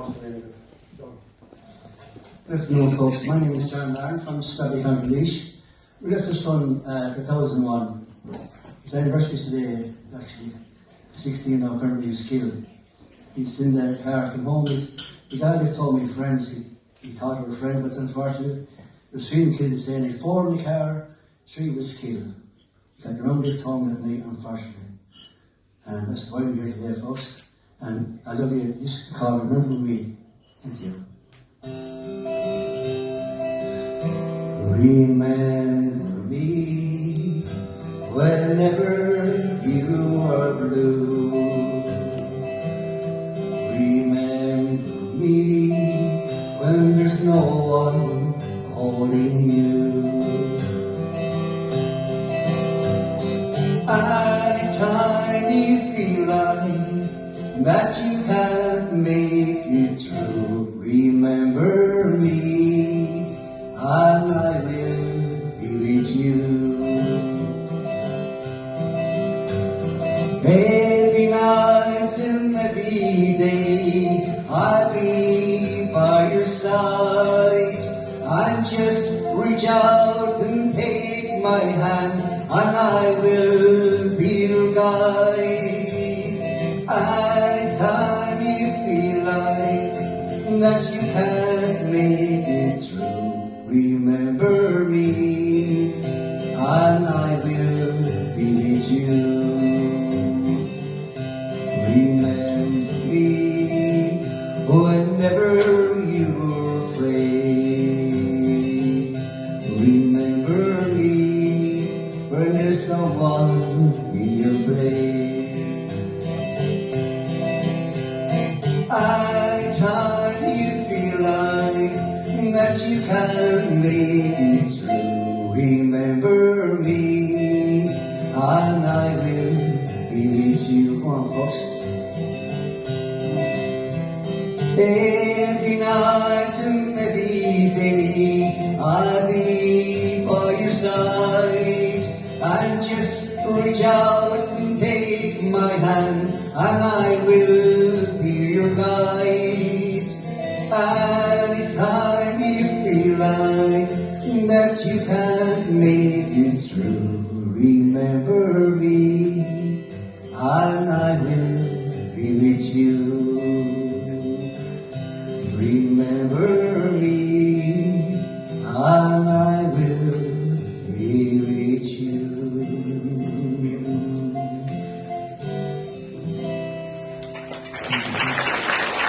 Good afternoon, folks. My name is John Martin from Scrabby County Laois. We lost our son 2001. His anniversary today, actually, 16th of November, he was killed. He's in the car from home. The guy just told me friends, he thought he was a friend, but unfortunately, there was 3 killed the same day. 4 in the car, 3 was killed. He got around this home that night, unfortunately. And that's why we're here today, folks. And I love you. Just call, remember me. Thank you. Remember me whenever you are blue. Remember me when there's no one holding you. Anytime you feel like that you can't make it through, remember me, and I will be with you. Every night and every day I'll be by your side, and just reach out and take my hand, and I will be your guide. Anytime you feel like that you can't make it through, remember me, and I will be with you. Remember me whenever you're afraid. Remember me when there's someone in your blade. Anytime you feel like that you can't make it through, remember me, and I will be with you. Come on, folks. Every night and every day I'll be by your side, and just reach out and take my hand, and I will be your guide. Anytime you feel like that you can't make it through, remember me, and I will be with you. Remember